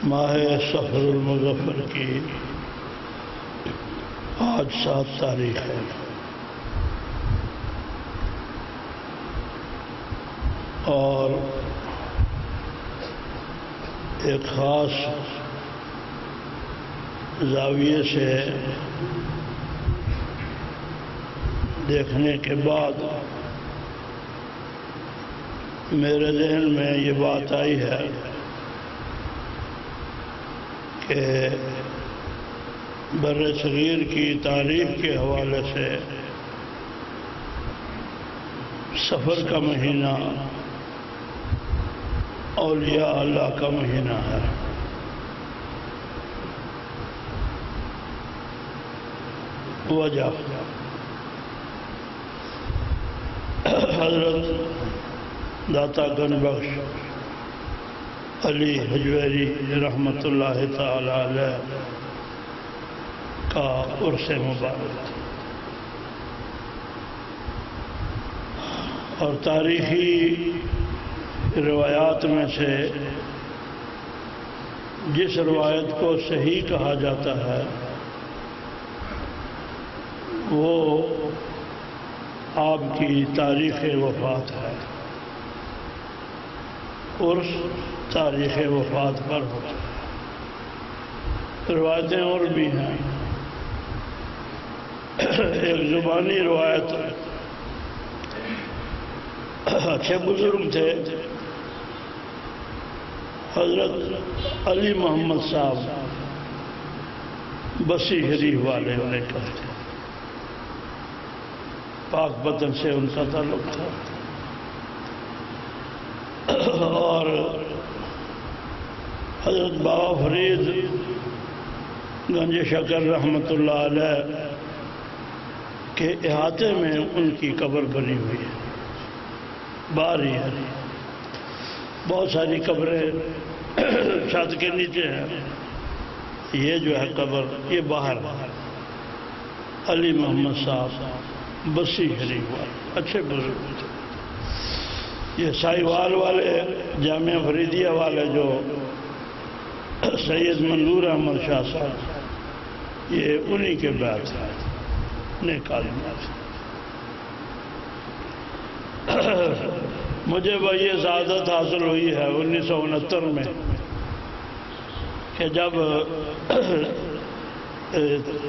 ماہ سفر المظفر کی آج 7 تاریخ ہے اور ایک خاص زاویے سے دیکھنے کے بعد میرے ذہن میں یہ بات آئی ہے کہ بر صغیر کی تاریخ کے حوالے سے سفر کا مہینہ اولیاء اللہ کا مہینہ ہے۔ وجہ حضرت داتا گن بخش علی حجویری رحمۃ اللہ تعالی علیہ کا عرس مبارک اور تاریخی روایات میں سے جس روایت کو صحیح کہا جاتا ہے وہ آپ کی تاریخ وفات ہے۔ عرس تاریخ وفات پر ہوتا ہے۔ روایتیں اور بھی ہیں۔ ایک زبانی روایت، اچھے بزرگ تھے حضرت علی محمد صاحب بسی شریف والے انہیں کہتے ہیں، پاک پتن سے ان کا تعلق تھا اور حضرت بابا فرید گنج شکر رحمۃ اللہ علیہ کے احاطے میں ان کی قبر بنی ہوئی ہے۔ باری ہے، بہت ساری قبریں چھت کے نیچے ہیں، یہ جو ہے قبر یہ باہر۔ علی محمد صاحب بسی شریف والے اچھے بزرگ تھے۔ یہ سائیوال والے جامعہ فریدیہ والے جو سید منظور احمد شاہ صاحب، یہ انہی کے بعد نیک آدمی تھے۔ مجھے یہ سعادت حاصل ہوئی ہے 1969 میں کہ جب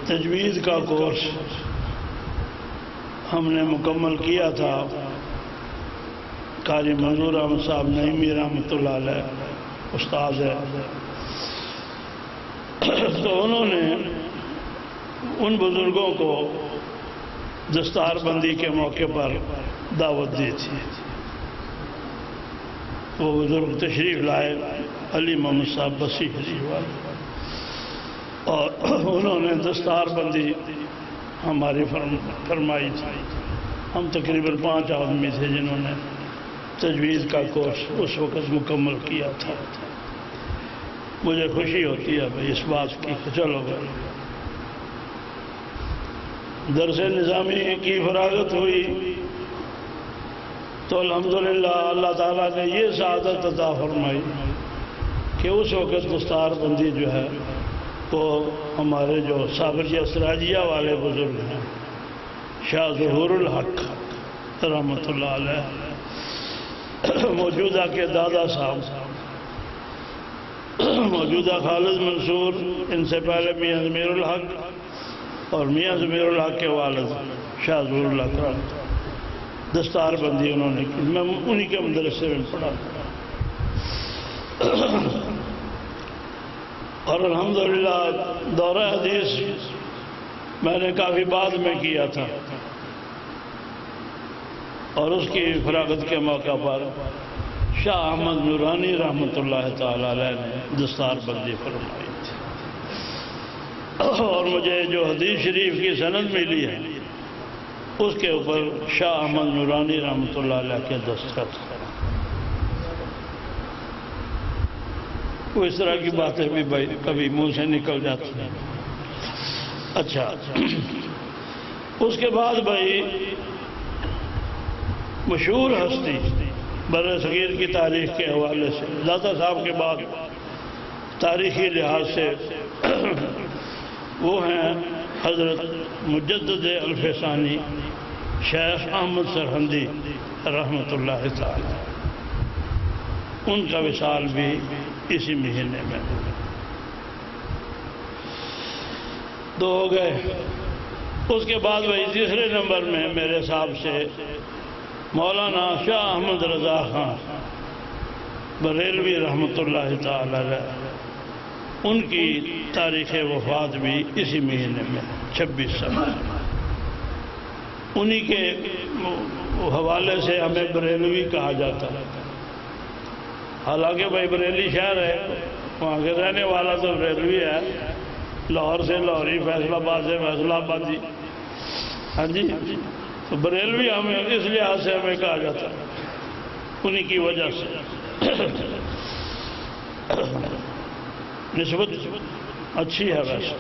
تجوید کا کورس ہم نے مکمل کیا تھا، قاری منظور احمد صاحب نعیمی رحمۃ اللہ علیہ استاد ہے، تو انہوں نے ان بزرگوں کو دستار بندی کے موقع پر دعوت دی تھی۔ وہ بزرگ تشریف لائے علی محمد صاحب بسی شریف والے، اور انہوں نے دستار بندی ہماری فرمائی تھی۔ ہم تقریباً 5 آدمی تھے جنہوں نے تجوید کا کورس اس وقت مکمل کیا تھا۔ مجھے خوشی ہوتی ہے بھائی اس بات کی کہ چلو بھائی درس نظامی کی فراغت ہوئی تو الحمدللہ اللہ تعالیٰ نے یہ سعادت عطا فرمائی کہ اس وقت دستار بندی جو ہے وہ ہمارے جو صابریہ سراجیہ والے بزرگ ہیں، شاہ ظہور الحق رحمۃ اللہ علیہ، موجودہ کے دادا صاحب، موجودہ خالد منصور، ان سے پہلے میاں ضمیر الحق اور میاں ضمیر الحق کے والد شاہ ظہور الحق، دستار بندی انہوں نے کی۔ میں انہی کے مدرسے میں پڑھا اور الحمدللہ دورہ حدیث میں نے کافی بعد میں کیا تھا، اور اس کی فراغت کے موقع پر شاہ احمد نورانی رحمۃ اللہ تعالی علیہ نے دستار بندی فرمائی تھی، اور مجھے جو حدیث شریف کی سند ملی ہے اس کے اوپر شاہ احمد نورانی رحمۃ اللہ علیہ کے دستخط۔ وہ اس طرح کی باتیں بھی بھائی کبھی منہ سے نکل جاتی ہیں۔ اچھا، اس کے بعد بھائی مشہور ہستی بر صغیر کی تاریخ کے حوالے سے داتا صاحب کے بعد تاریخی لحاظ سے وہ ہیں حضرت مجدد الفسانی شیخ احمد سرہندی رحمۃ اللہ تعالی، ان کا وصال بھی اسی مہینے میں دو ہو گئے۔ اس کے بعد وہی تیسرے نمبر میں میرے حساب سے مولانا شاہ احمد رضا خان بریلوی رحمۃ اللہ تعالی علیہ، ان کی تاریخ وفات بھی اسی مہینے میں 26 سفر۔ انہی کے حوالے سے ہمیں بریلوی کہا جاتا ہے، حالانکہ بھائی بریلی شہر ہے، وہاں کے رہنے والا تو بریلوی ہے، لاہور سے لاہوری، فیصل آباد سے فیصل آبادی، ہاں جی، تو بریلوی ہمیں اس لحاظ سے ہمیں کہا جاتا ہے انہی کی وجہ سے۔ نسبت اچھی ہے ویسے۔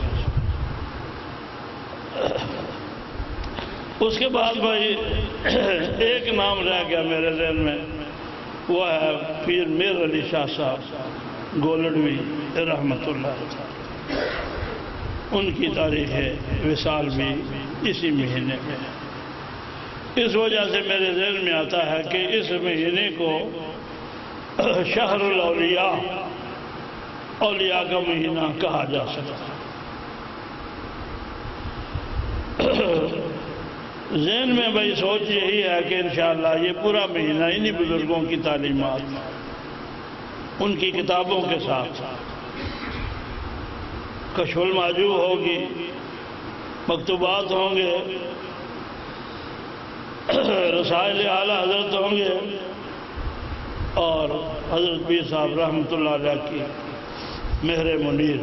اس کے بعد بھائی ایک نام رہ گیا میرے ذہن میں، وہ ہے پیر میر علی شاہ صاحب گولڑوی رحمۃ اللہ تعالی، ان کی تاریخ وصال بھی اسی مہینے میں۔ اس وجہ سے میرے ذہن میں آتا ہے کہ اس مہینے کو شہر الاولیاء، اولیاء کا مہینہ کہا جا سکتا ہے۔ ذہن میں بھائی سوچ یہی ہے کہ انشاءاللہ یہ پورا مہینہ انہی بزرگوں کی تعلیمات، ان کی کتابوں کے ساتھ کشف المحجوب ہوگی، مکتوبات ہوں گے، رسائل اعلیٰ حضرت ہوں گے، اور حضرت پیر صاحب رحمۃ اللہ علیہ کی مہر منیر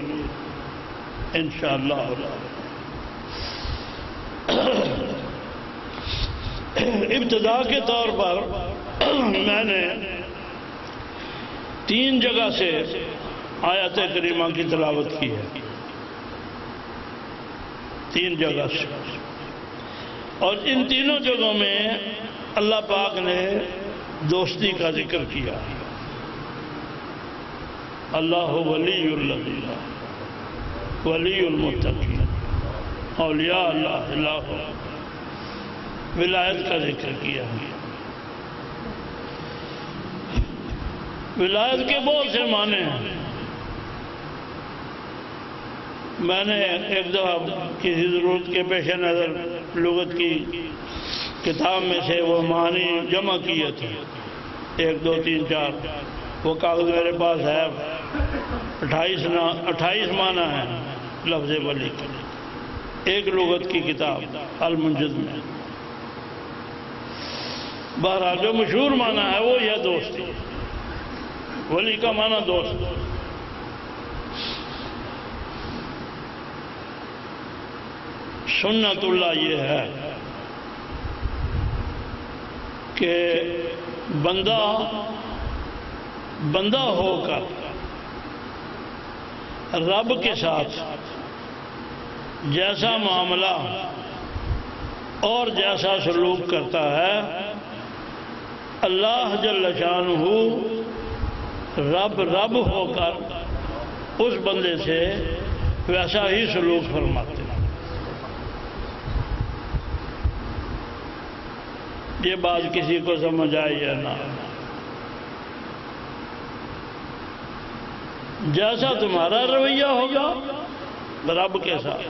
انشاءاللہ۔ ابتدا کے طور پر میں نے 3 جگہ سے آیت کریمہ کی تلاوت کی ہے، 3 جگہ سے، اور ان تینوں جگہوں میں اللہ پاک نے دوستی کا ذکر کیا۔ اللہ ولی الذین ولی المتقین، اولیاء اللہ اللہ، ولایت کا ذکر کیا۔ ولایت کے بہت سے معنی ہیں۔ میں نے ایک دفعہ کسی ضرورت کے پیش نظر لغت کی کتاب میں سے وہ معنی جمع کیے تھے، 1 2 3 4، وہ کاغذ میرے پاس ہے، 28 معنی ہیں لفظ ولی کے، ایک لغت کی کتاب المنجد میں۔ بہرحال جو مشہور معنی ہے وہ یہ دوستی، ولی کا معنی دوست۔ سنت اللہ یہ ہے کہ بندہ ہو کر رب کے ساتھ جیسا معاملہ اور جیسا سلوک کرتا ہے، اللہ جل شانہ رب ہو کر اس بندے سے ویسا ہی سلوک فرماتے ہیں۔ یہ بات کسی کو سمجھ آئی یا نہ؟ جیسا تمہارا رویہ ہوگا رب کے ساتھ،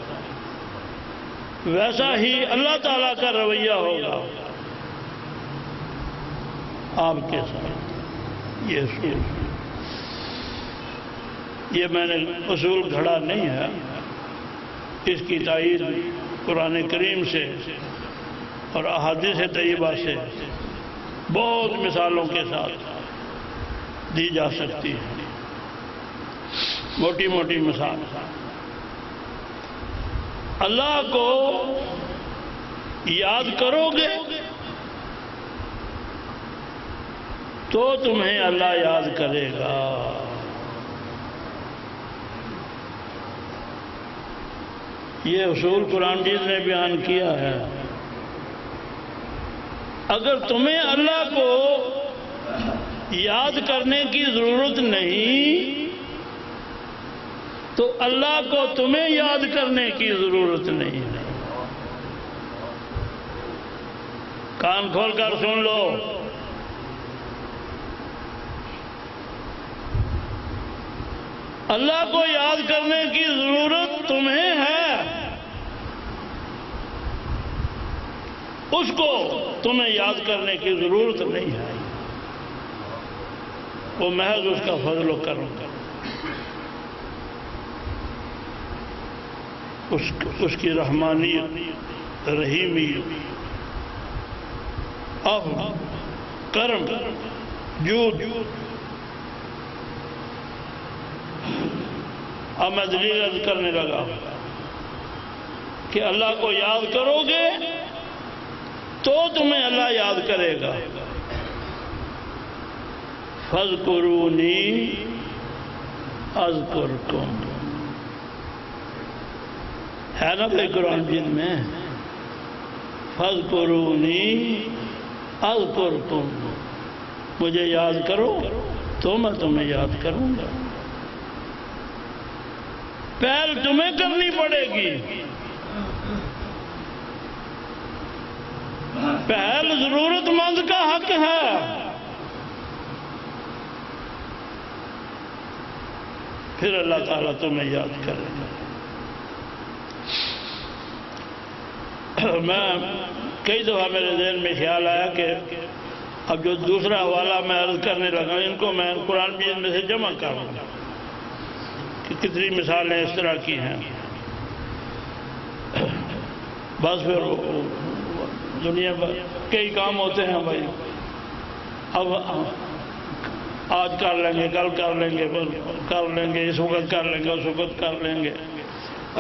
ویسا ہی اللہ تعالیٰ کا رویہ ہوگا آپ کے ساتھ۔ یہ اصول، یہ میں نے اصول گھڑا نہیں ہے، اس کی تائید قرآن کریم سے اور احادیث طیبہ سے بہت مثالوں کے ساتھ دی جا سکتی ہے۔ موٹی موٹی مثال، اللہ کو یاد کرو گے تو تمہیں اللہ یاد کرے گا۔ یہ اصول قرآن مجید نے بیان کیا ہے۔ اگر تمہیں اللہ کو یاد کرنے کی ضرورت نہیں تو اللہ کو تمہیں یاد کرنے کی ضرورت نہیں ہے۔ کان کھول کر سن لو، اللہ کو یاد کرنے کی ضرورت تمہیں ہے، اس کو تمہیں یاد کرنے کی ضرورت نہیں ہے، وہ محض اس کا فضل و کرم کر، اس کی رحمانیت، رحیمیت، عفو، کرم، جود۔ اب میں دلیل عرض کرنے لگا کہ اللہ کو یاد کرو گے تو تمہیں اللہ یاد کرے گا۔ فَاذْكُرُونِي أَذْكُرْكُمْ، ہے نا بھائی قرآن مجید میں، فَاذْكُرُونِي أَذْكُرْكُمْ، مجھے یاد کرو تو میں تمہیں یاد کروں گا۔ پہل تمہیں کرنی پڑے گی، پہل ضرورت مند کا حق ہے۔ پھر اللہ تعالیٰ تمہیں یاد کرے گا۔ میں کئی دفعہ میرے ذہن میں خیال آیا کہ اب جو دوسرا حوالہ میں عرض کرنے لگا ان کو میں قرآن مجید میں سے جمع کروں گا کہ کتنی مثالیں اس طرح کی ہیں۔ بس پھر دنیا میں کئی کام ہوتے ہیں بھائی، اب آج کر لیں گے، کل کر لیں گے، کر لیں گے، اس وقت کر لیں گے، اس وقت کر لیں گے،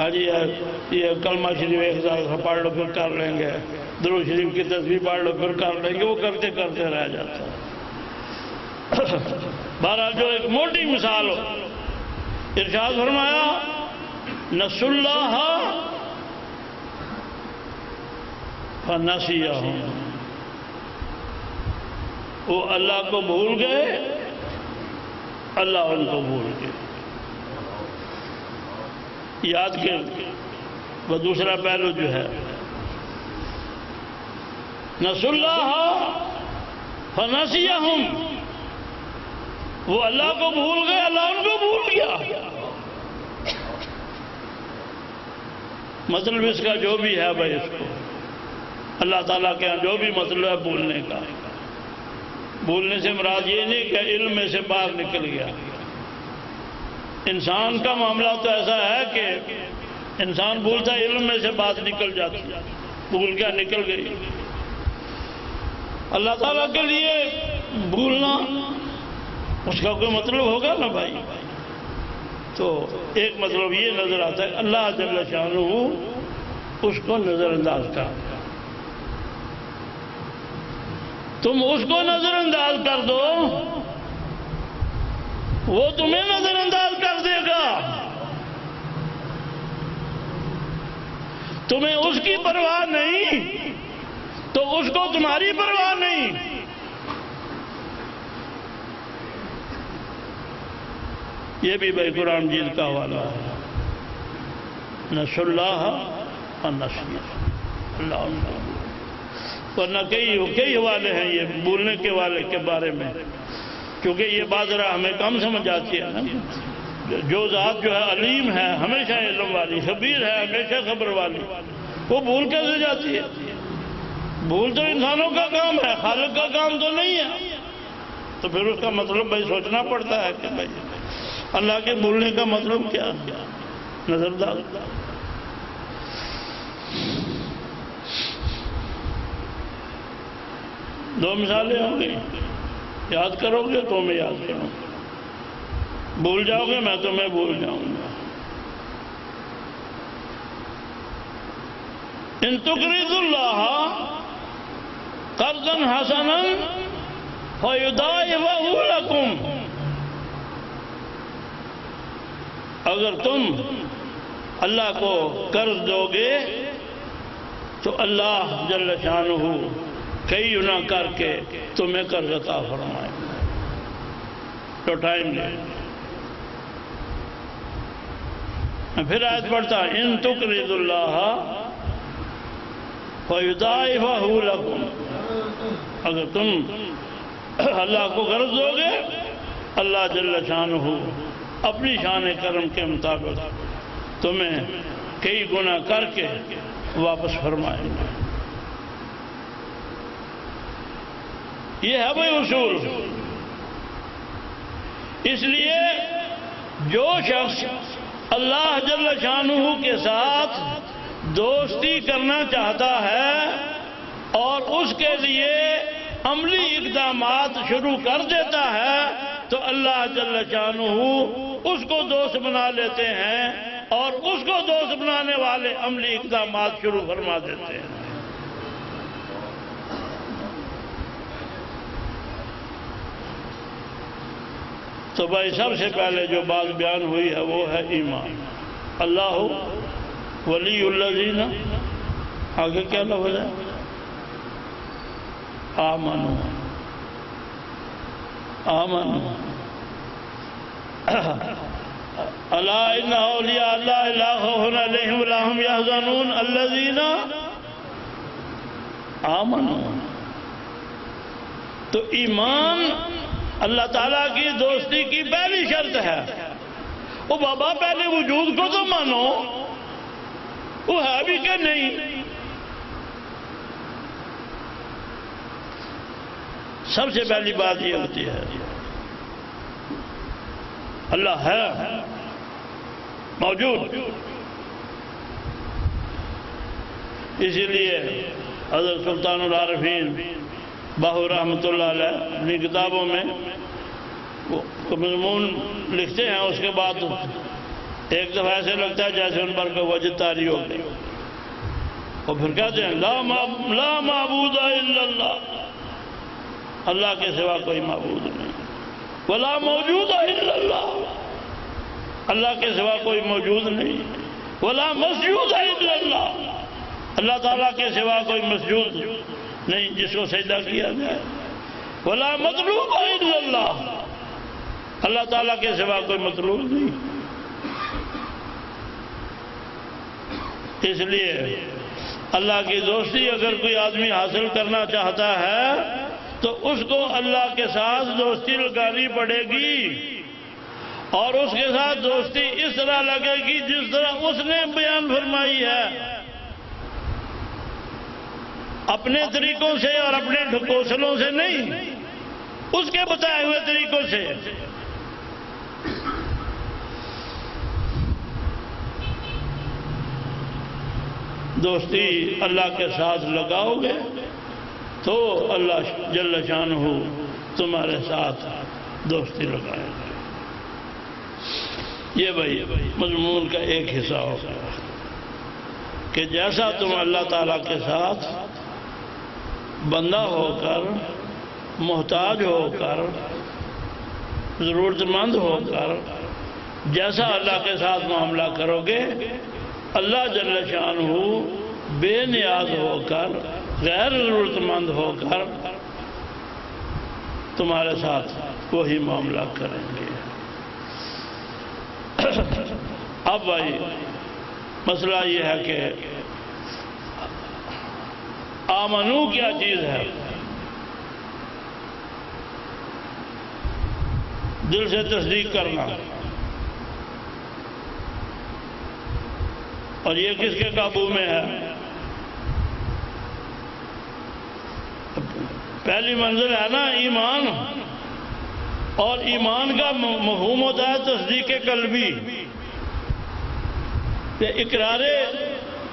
آج یہ کلمہ شریف ایک ساتھ پڑھ لو پھر کر لیں گے، درود شریف کی تسبیح پڑھ لو پھر کر لیں گے، وہ کرتے کرتے رہ جاتا ہے۔ بہرحال جو ایک موٹی مثال ہو، ارشاد فرمایا نسوا اللہ فنسیہم، وہ اللہ کو بھول گئے، اللہ ان کو بھول گئے۔ یاد کے وہ دوسرا پہلو جو ہے، نسوا اللہ فنسیہم، وہ اللہ کو بھول گئے، اللہ ان کو بھول گیا۔ مطلب اس کا جو بھی ہے بھائی، اس کو اللہ تعالیٰ کے ہاں جو بھی مطلب ہے بھولنے کا، بھولنے سے مراد یہ نہیں کہ علم میں سے باہر نکل گیا۔ انسان کا معاملہ تو ایسا ہے کہ انسان بھولتا ہے، علم میں سے بات نکل جاتی ہے، بھول گیا، نکل گئی۔ اللہ تعالیٰ کے لیے بھولنا اس کا کوئی مطلب ہوگا نا بھائی؟ تو ایک مطلب یہ نظر آتا ہے اللہ جل شانہ اس کو نظر انداز کر، تم اس کو نظر انداز کر دو، وہ تمہیں نظر انداز کر دے گا۔ تمہیں اس کی پرواہ نہیں تو اس کو تمہاری پرواہ نہیں۔ یہ بھی بھائی قرآن مجید کا حوالہ ہے، نسوا اللہ فنسیہم، اللہ ان کو، ورنہ کئی حوالے ہیں یہ بھولنے کے حوالے کے بارے میں، کیونکہ یہ بات ذرا ہمیں کم سمجھ آتی ہے نا۔ جو ذات جو ہے علیم ہے، ہمیشہ علم والی، خبیر ہے، ہمیشہ خبر والی، وہ بھول کیسے جاتی ہے؟ بھول تو انسانوں کا کام ہے، خالق کا کام تو نہیں ہے۔ تو پھر اس کا مطلب بھائی سوچنا پڑتا ہے کہ بھائی اللہ کے بھولنے کا مطلب کیا؟ نظر انداز۔ دو مثالیں ہوں گی، یاد کرو گے تو میں یاد کروں گا، بھول جاؤ گے میں تمہیں بھول جاؤں گا۔ ان تقرضوا اللہ قرضا حسنا فیضاعفہ لکم، اگر تم اللہ کو قرض دو گے تو اللہ جل شانہ کئی گنا کر کے تمہیں قرض عطا فرمائے، تو ٹائم لے۔ پھر آیت پڑھتا ان تقرضوا اللہ فیضاعفہ لکم، اگر تم اللہ کو قرض دو گے اللہ جل شانہ اپنی شان کرم کے مطابق تمہیں کئی گنا کر کے واپس فرمائیں گے۔ یہ ہے بھائی اصول۔ اس لیے جو شخص اللہ جل شانہ کے ساتھ دوستی کرنا چاہتا ہے اور اس کے لیے عملی اقدامات شروع کر دیتا ہے تو اللہ جل شانہ اس کو دوست بنا لیتے ہیں اور اس کو دوست بنانے والے عملی اقدامات شروع فرما دیتے ہیں۔ تو بھائی سب سے پہلے جو بات بیان ہوئی ہے وہ ہے ایمان۔ اللہ ولی الذین، آگے کیا لفظ ہے؟ آمنو آمنو الا ان اولیاء اللہ لا خوف علیہم ولا هم یحزنون الذین آمنو۔ تو ایمان اللہ تعالیٰ کی دوستی کی پہلی شرط ہے۔ وہ بابا پہلے وجود کو تو مانو، وہ ہے بھی کہ نہیں؟ سب سے پہلی بات یہ ہوتی ہے اللہ ہے موجود۔ اسی لیے حضرت سلطان العارفین باہو رحمۃ اللہ علیہ اپنی کتابوں میں وہ مضمون لکھتے ہیں، اس کے بعد ایک دفعہ ایسے لگتا ہے جیسے ان پر کوئی وجہ طاری ہو گئی، اور پھر کہتے ہیں لا معبود الا اللہ، اللہ کے سوا کوئی معبود نہیں، ولا موجود الا اللہ، اللہ کے سوا کوئی موجود نہیں، ولا مسجود الا اللہ، اللہ تعالیٰ کے سوا کوئی مسجود نہیں جس کو سجدہ کیا جائے، ولا مطلوب الا اللہ، اللہ تعالیٰ کے سوا کوئی مطلوب نہیں۔ اس لیے اللہ کی دوستی اگر کوئی آدمی حاصل کرنا چاہتا ہے تو اس کو اللہ کے ساتھ دوستی لگانی پڑے گی، اور اس کے ساتھ دوستی اس طرح لگے گی جس طرح اس نے بیان فرمائی ہے، اپنے طریقوں سے اور اپنے ڈھکوسلوں سے نہیں، اس کے بتائے ہوئے طریقوں سے۔ دوستی اللہ کے ساتھ لگاؤ گے تو اللہ جل شانہ تمہارے ساتھ دوستی لگائے گا۔ یہ بھائی مضمون کا ایک حصہ ہوگا کہ جیسا تم اللہ تعالیٰ کے ساتھ بندہ ہو کر، محتاج ہو کر، ضرورت مند ہو کر جیسا اللہ کے ساتھ معاملہ کرو گے، اللہ جل شانہ بے نیاز ہو کر، غیر ضرورت مند ہو کر تمہارے ساتھ وہی معاملہ کریں گے۔ اب بھائی مسئلہ یہ ہے کہ آمنو کیا چیز ہے؟ دل سے تصدیق کرنا، اور یہ کس کے قابو میں ہے؟ پہلی منزل ہے نا ایمان، اور ایمان کا مفہوم ہوتا ہے تصدیق قلبی، یہ اقرار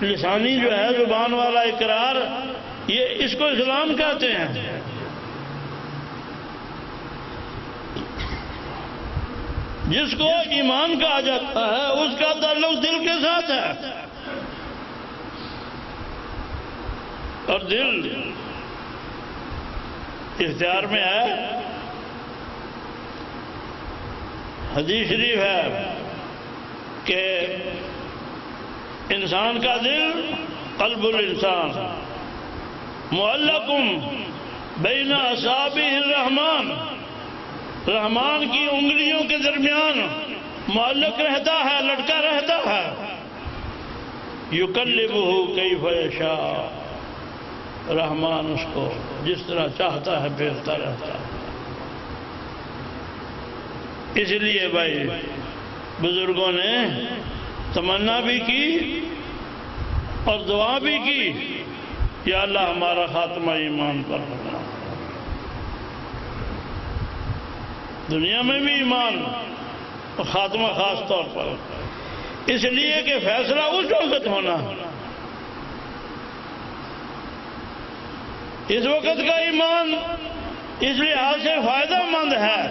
لسانی جو ہے، زبان والا اقرار، یہ اس کو اسلام کہتے ہیں۔ جس کو ایمان کہا جاتا ہے اس کا تعلق دل کے ساتھ ہے، اور دل اختیار میں ہے۔ حدیث شریف ہے کہ انسان کا دل، قلب الانسان معلق بین اصابع الرحمن، رحمان کی انگلیوں کے درمیان معلق رہتا ہے، لٹکا رہتا ہے، یقلبہ کیف یشاء، رحمان اس کو جس طرح چاہتا ہے پھیرتا رہتا ہے۔ اس لیے بھائی بزرگوں نے تمنا بھی کی اور دعا بھی کی، یا اللہ ہمارا خاتمہ ایمان پر ہونا، دنیا میں بھی ایمان اور خاتمہ خاص طور پر، اس لیے کہ فیصلہ اس وقت ہونا، اس وقت کا ایمان اس لحاظ سے فائدہ مند ہے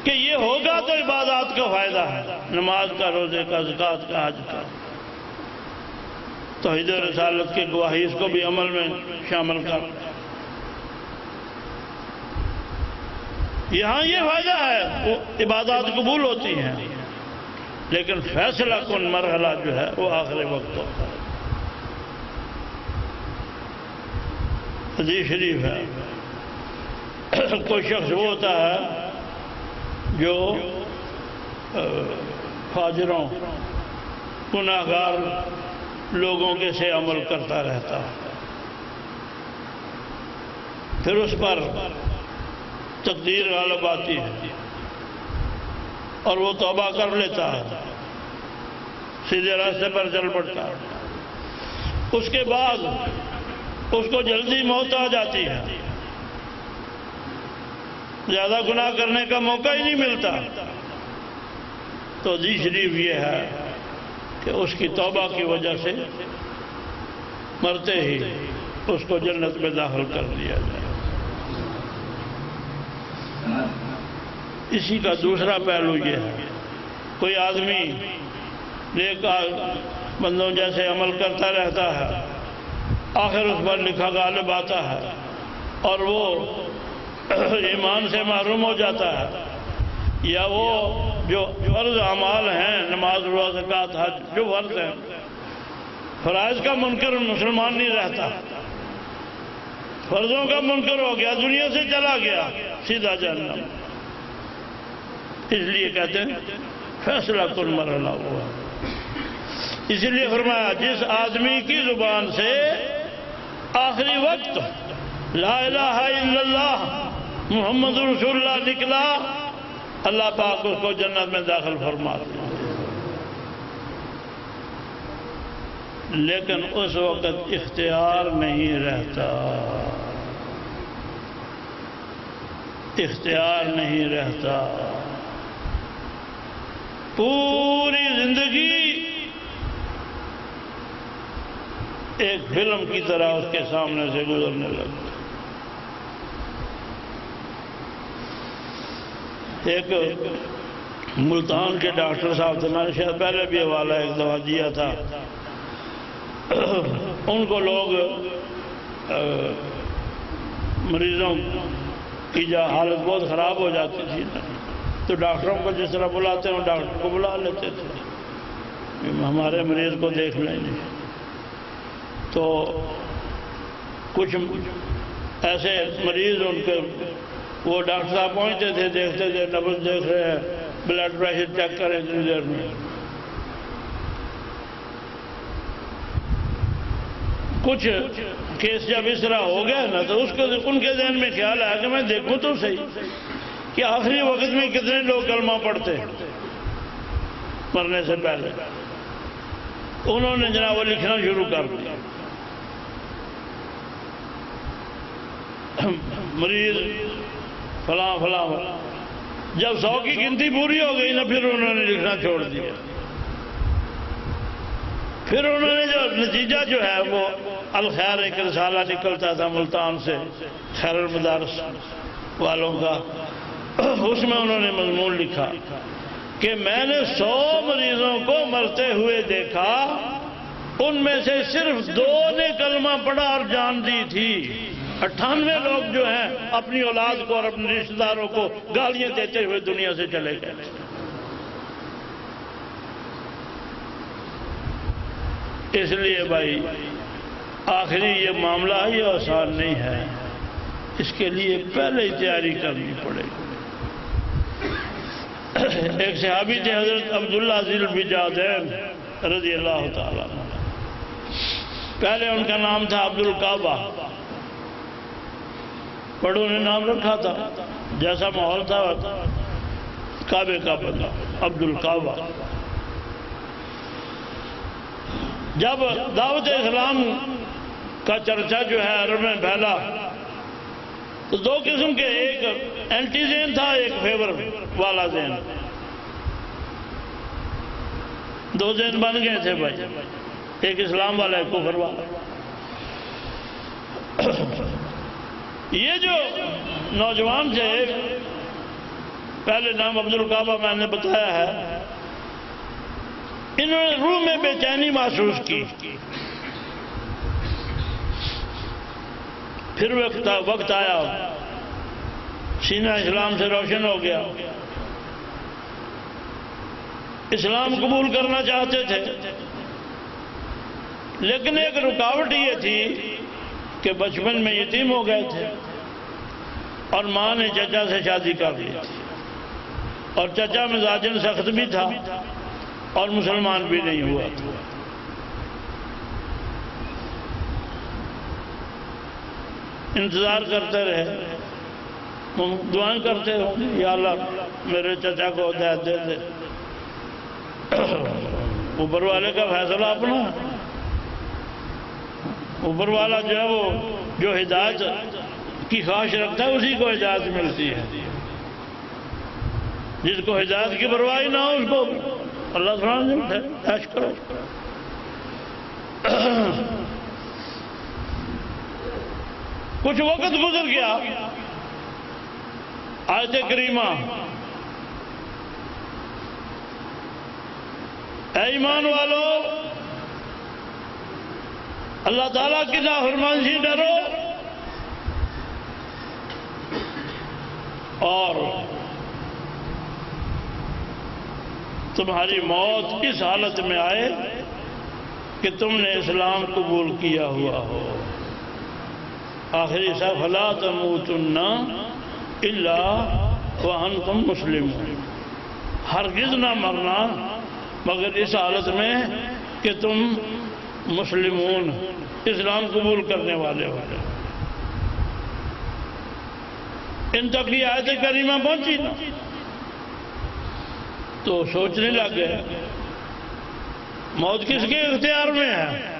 کہ یہ ہوگا تو عبادات کا فائدہ ہے، نماز کا، روزے کا، زکوٰۃ کا، حج کا، توحید و رسالت کی گواہی، اس کو بھی عمل میں شامل کر۔ یہاں یہ فائدہ ہے، وہ عبادات قبول ہوتی ہیں، لیکن فیصلہ کن مرحلہ جو ہے وہ آخر وقت ہوتا ہے۔ حدیث شریف ہے، کوئی شخص وہ ہوتا ہے جو فاجروں، گناہگار لوگوں کے سے عمل کرتا رہتا ہے، پھر اس پر تقدیر غالب آتی ہے اور وہ توبہ کر لیتا ہے، سیدھے راستے پر چل پڑتا ہے، اس کے بعد اس کو جلدی موت آ جاتی ہے، زیادہ گناہ کرنے کا موقع ہی نہیں ملتا، تو حدیث شریف یہ ہے کہ اس کی توبہ کی وجہ سے مرتے ہی اس کو جنت میں داخل کر دیا جائے۔ اسی کا دوسرا پہلو یہ ہے، کوئی آدمی نیک بندوں جیسے عمل کرتا رہتا ہے، آخر اس پر لکھا غالب آتا ہے اور وہ ایمان سے محروم ہو جاتا ہے، یا وہ جو فرض اعمال ہیں، نماز، روزہ، زکوٰۃ، حج، جو فرض ہیں، فرائض کا منکر مسلمان نہیں رہتا، فرضوں کا منکر ہو گیا، دنیا سے چلا گیا، سیدھا جہنم۔ اس لیے کہتے ہیں فیصلہ کن مرحلہ ہوا، اس لیے فرمایا جس آدمی کی زبان سے آخری وقت لا الہ الا اللہ محمد رسول اللہ نکلا، اللہ پاک اس کو جنت میں داخل فرماتے ہیں، لیکن اس وقت اختیار نہیں رہتا، اختیار نہیں رہتا، پوری زندگی ایک فلم کی طرح اس کے سامنے سے گزرنے لگتا۔ ایک ملتان کے ڈاکٹر صاحب تھے، میں نے شاید پہلے بھی حوالہ ایک دفعہ دیا تھا، ان کو لوگ مریضوں کی حالت بہت خراب ہو جاتی تھی تو ڈاکٹروں کو جس طرح بلاتے ہیں وہ ڈاکٹر کو بلا لیتے تھے، ہمارے مریض کو دیکھ لیں گے۔ تو کچھ ایسے مریض ان کے وہ ڈاکٹر صاحب پہنچتے تھے، دیکھتے تھے، نبض دیکھ رہے ہیں، بلڈ پریشر چیک کریں اتنی دیر میں، کچھ کیس جب اس طرح ہو گیا نا تو ان کے ذہن میں خیال آیا کہ میں دیکھوں تو صحیح کہ آخری وقت میں کتنے لوگ کلمہ پڑھتے مرنے سے پہلے۔ انہوں نے جناب وہ لکھنا شروع کر دیا، مریض فلاں فلاں، جب 100 کی گنتی پوری ہو گئی نا پھر انہوں نے لکھنا چھوڑ دیا، پھر انہوں نے جو نتیجہ جو ہے وہ الخیر ایک رسالہ نکلتا تھا ملتان سے، خیر المدارس والوں کا، اس میں انہوں نے مضمون لکھا کہ میں نے 100 مریضوں کو مرتے ہوئے دیکھا، ان میں سے صرف 2 نے کلمہ پڑھا اور جان دی تھی، 98 لوگ جو ہیں اپنی اولاد کو اور اپنے رشتہ داروں کو گالیاں دیتے ہوئے دنیا سے چلے گئے۔ اس لیے بھائی آخری یہ معاملہ یہ آسان نہیں ہے، اس کے لیے پہلے ہی تیاری کرنی پڑے گی۔ ایک صحابی تھے حضرت عبداللہ ذی البجادین رضی اللہ تعالیٰ عنہ. پہلے ان کا نام تھا عبد الکعبہ. بڑوں نے نام رکھا تھا، جیسا ماحول تھا کعبے کا بنا عبد الکعبہ. جب دعوت اسلام کا چرچا جو ہے عرب میں پھیلا تو دو قسم کے، ایک اینٹی ذہن تھا، ایک فیور والا ذہن. دو ذہن بن گئے تھے بھائی، ایک اسلام والا ایک کفر والا. یہ جو نوجوان تھے، پہلے نام عبد الکعبہ میں نے بتایا ہے، انہوں نے روح میں بے چینی محسوس کی. پھر وقت آیا، سینہ اسلام سے روشن ہو گیا، اسلام قبول کرنا چاہتے تھے، لیکن ایک رکاوٹ یہ تھی کہ بچپن میں یتیم ہو گئے تھے اور ماں نے چچا سے شادی کر لی تھی، اور چچا مزاجن سخت بھی تھا اور مسلمان بھی نہیں ہوا تھا. انتظار کرتے رہے، دعائیں کرتے رہے، یا اللہ میرے چچا کو ہدایت دے دے. اوپر والے کا فیصلہ اپنا، اوپر والا جو ہے وہ جو ہدایت کی خواہش رکھتا ہے اسی کو ہدایت ملتی ہے. جس کو ہدایت کی پرواہ نہ ہو اس کو اللہ سبحانہ نے عیش کرو. کچھ وقت گزر گیا، آیت کریمہ اے ایمان والو اللہ تعالیٰ کی نافرمانی سے ڈرو اور تمہاری موت اس حالت میں آئے کہ تم نے اسلام قبول کیا ہوا ہو. آخری سا فلا تموتن الا وانتم مسلمون، ہرگز نہ مرنا مگر اس حالت میں کہ تم مسلمون، اسلام قبول کرنے والے ہو. ان تک یہ آیت کریمہ پہنچی نا تو سوچنے لگ گئے موت کس کے اختیار میں ہے.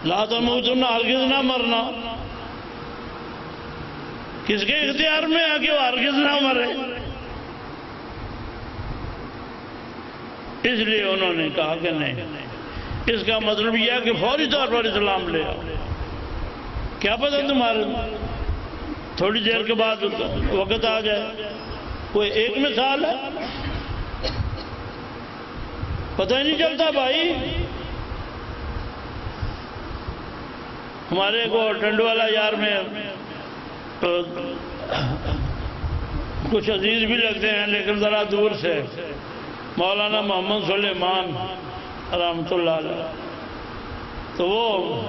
لا تموتن، ہرگز نہ مرنا کس کے اختیار میں ہے کہ وہ ہرگز نہ مرے. اس لیے انہوں نے کہا کہ نہیں، اس کا مطلب یہ ہے کہ فوری طور پر اسلام لے آؤ. کیا پتہ تمہارے تھوڑی دیر کے بعد وقت آ جائے. کوئی ایک مثال ہے، پتہ ہی نہیں چلتا بھائی. ہمارے کو ٹنڈو والا یار میں کچھ عزیز بھی لگتے ہیں لیکن ذرا دور سے، مولانا محمد سلیمان رحمۃ اللہ علیہ. تو وہ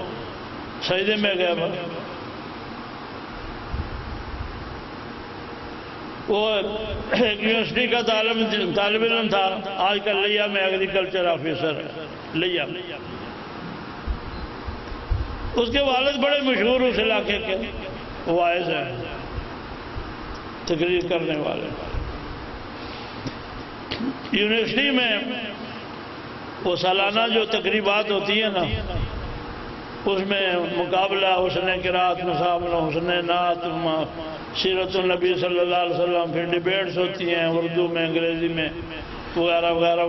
سجدے میں گئے، وہ ایک یونیورسٹی کا طالب علم تھا، آج کل لیا میں ایگریکلچر آفیسر ہے لیا. اس کے والد بڑے مشہور اس علاقے کے واعظ ہیں، تقریر کرنے والے. یونیورسٹی میں وہ سالانہ جو تقریبات ہوتی ہیں نا، اس میں مقابلہ حسن قرات، مقابلہ حسن نعت، سیرت النبی صلی اللہ علیہ وسلم، پھر ڈیبیٹس ہوتی ہیں اردو میں، انگریزی میں وغیرہ وغیرہ.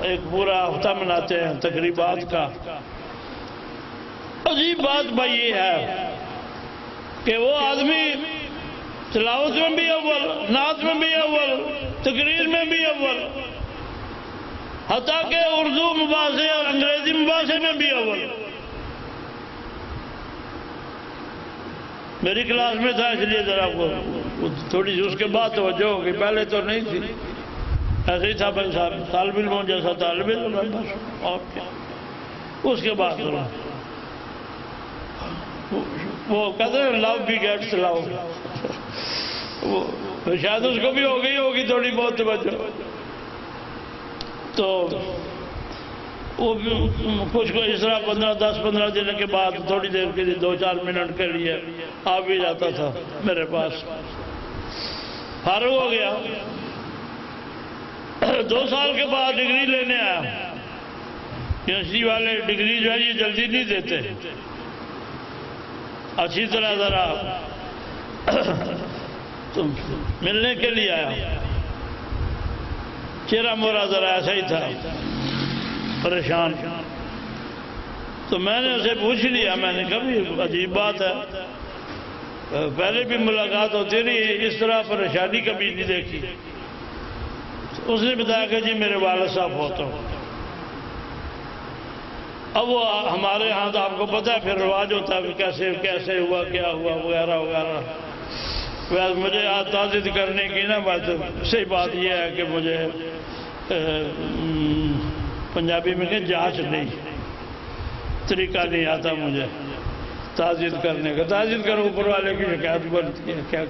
ایک پورا ہفتہ مناتے ہیں تقریبات کا. عجیب بات بھائی یہ ہے کہ وہ آدمی تلاوت میں بھی اول، نعت میں بھی اول، تقریر میں بھی اول، حتیٰ کہ اردو مباحثے اور انگریزی مباحثے میں بھی اول. میری کلاس میں تھا، اس لیے ذرا تھوڑی سی اس کے بعد توجہ ہو گئی، پہلے تو نہیں تھی. ایسے ہی تھا بھائی صاحب، طالب علموں جیسا طالب علم ہے بس، اور کیا. اس کے بعد وہ کہتے ہیں لو بی گیٹس لو. شاید اس کو بھی ہو گئی ہوگی تھوڑی بہت توجہ. تو وہ کچھ کو اس طرح 10-15 دن کے بعد تھوڑی دیر کے لیے 2-4 منٹ کے لیے آ بھی جاتا تھا میرے پاس. فارغ ہو گیا. 2 سال کے بعد ڈگری لینے آیا. یونیورسٹی والے ڈگری جو ہے یہ جلدی نہیں دیتے. اچھی طرح ذرا ملنے کے لیے آیا. چہرہ مورا ذرا ایسا ہی تھا، پریشان. تو میں نے اسے پوچھ لیا، میں نے کہا بھی عجیب بات ہے، پہلے بھی ملاقات ہوتی رہی، اس طرح پریشانی کبھی نہیں دیکھی. اس نے بتایا کہ جی میرے والد صاحب ہوتا ہوں. اب وہ ہمارے ہاں تو آپ کو پتہ ہے پھر رواج ہوتا ہے کیسے ہوا، کیا ہوا وغیرہ وغیرہ. ویسے مجھے تعزیت کرنے کی نا بات، صحیح بات یہ ہے کہ مجھے پنجابی میں کہ جانچ نہیں، طریقہ نہیں آتا مجھے تعزیت کرنے کا. تعزیت کرو اوپر والے کی شکایت بنتی ہے کیا.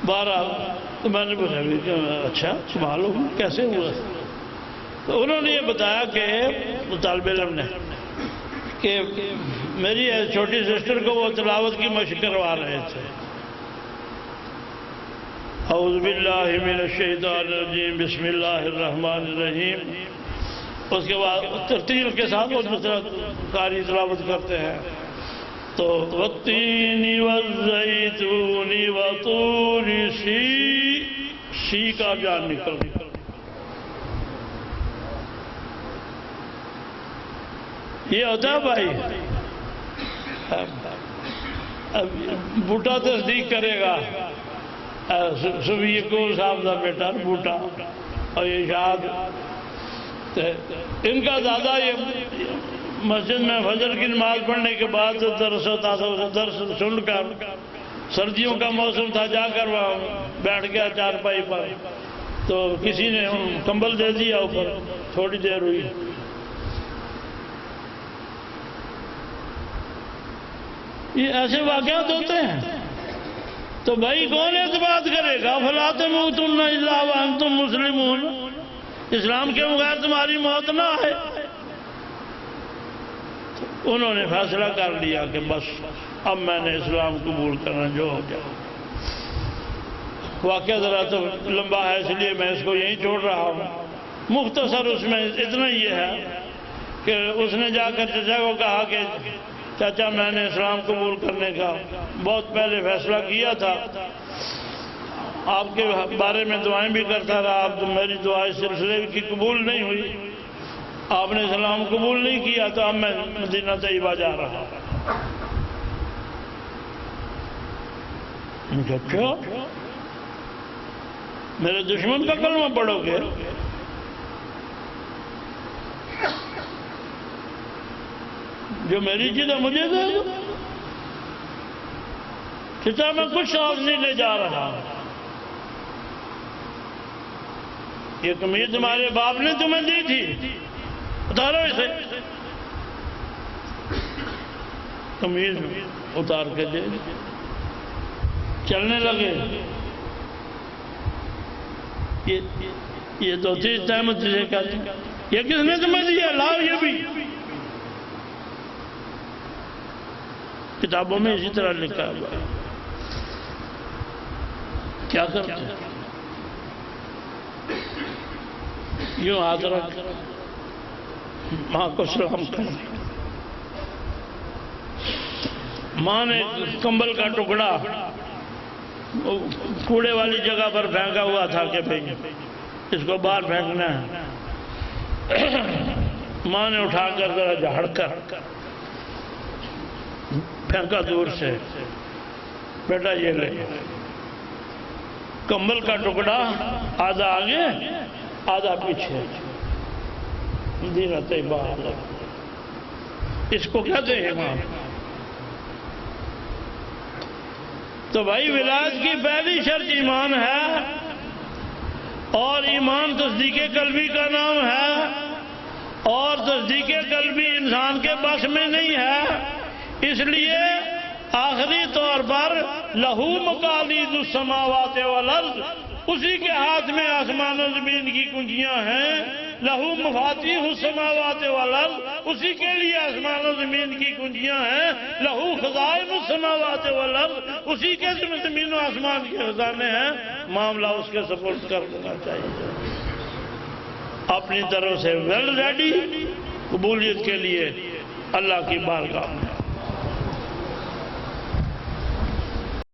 بہرحال تو میں نے بولا اچھا معلوم کیسے ہوا. تو انہوں نے یہ بتایا کہ طالب علم نے کہ میری چھوٹی سسٹر کو وہ تلاوت کی مشق کروا رہے تھے. اعوذ باللہ من الشیطان الرجیم بسم اللہ الرحمن الرحیم. اس کے بعد ترتیل کے ساتھ وہ دوسرا قاری تلاوت کرتے ہیں. تو والتین والزیتون وطور سی کا جان نکل گیا. یہ ہوتا ہے بھائی. بوٹا تصدیق کرے گا، سبھی کو صاحب کا بیٹا بوٹا اور یہ شاد. ان کا زیادہ یہ مسجد میں فجر کی نماز پڑھنے کے بعد درس ہوتا تھا. درس سن کر سردیوں کا موسم تھا، جا کر وہاں بیٹھ گیا چارپائی پر. تو کسی نے کمبل دے دیا اوپر. تھوڑی دیر ہوئی، یہ ایسے واقعات ہوتے ہیں. تو بھائی کون اعتماد کرے گا؟ فَلَا تَمُوتُنَّ إِلَّا وَأَنْتُمْ مُسْلِمُونَ. اسلام کے بغیر تمہاری موت نہ آئے. انہوں نے فیصلہ کر لیا کہ بس اب میں نے اسلام قبول کرنا جو ہو جائے. واقعہ ذرا تو لمبا ہے اس لیے میں اس کو یہیں چھوڑ رہا ہوں. مختصر اس میں اتنا یہ ہے کہ اس نے جا کر چچا کو کہا کہ چاچا میں نے اسلام قبول کرنے کا بہت پہلے فیصلہ کیا تھا، آپ کے بارے میں دعائیں بھی کرتا رہا، اب میری دعا اس سلسلے کی قبول نہیں ہوئی، آپ نے اسلام قبول نہیں کیا، تو اب میں مدینہ طیبہ جا رہا ہوں. اچھا میرے دشمن کا کلمہ پڑھو گے؟ جو میری چیز ہے مجھے دے دو. چچا میں کچھ ساتھ نہیں لے جا رہا. یہ قمیض تمہارے باپ نے تمہیں دی تھی، اتارو اسے. قمیض اتار کے دے. چلنے لگے. یہ تو تھی تحمد جسے کہتے ہیں. یہ کس نے تمہیں دیا؟ لاؤ یہ بھی. کتابوں میں اسی طرح لکھا ہوا ہے. کیا کرتے ہیں؟ یوں ہاتھ رکھ ماں کو سلام کر. ماں نے کمبل کا ٹکڑا کوڑے والی جگہ پر پھینکا ہوا تھا کہ بھئی اس کو باہر پھینکنا ہے. ماں نے اٹھا کر ذرا جھاڑ کر پھینکا دور سے. بیٹا یہ لے. کمبل کا ٹکڑا آدھا آگے آدھا پیچھے. مدینہ طیبہ. اس کو کہتے ہیں ماں. تو بھائی ولایت کی پہلی شرط ایمان ہے، اور ایمان تصدیق قلبی کا نام ہے، اور تصدیق قلبی انسان کے بس میں نہیں ہے. اس لیے آخری طور پر لہو مقالید السماوات والارض، اسی کے ہاتھ میں آسمان و زمین کی کنجیاں ہیں. لہو مفاتیح السماوات والارض، اسی کے لیے آسمان و زمین کی کنجیاں ہیں. لہو خزائن السماوات والارض، اسی کے زمین و آسمان کے خزانے ہیں. معاملہ اس کے سپورٹ کر دینا چاہیے. اپنی طرف سے ویل ریڈی قبولیت کے لیے اللہ کی بارگاہ میں.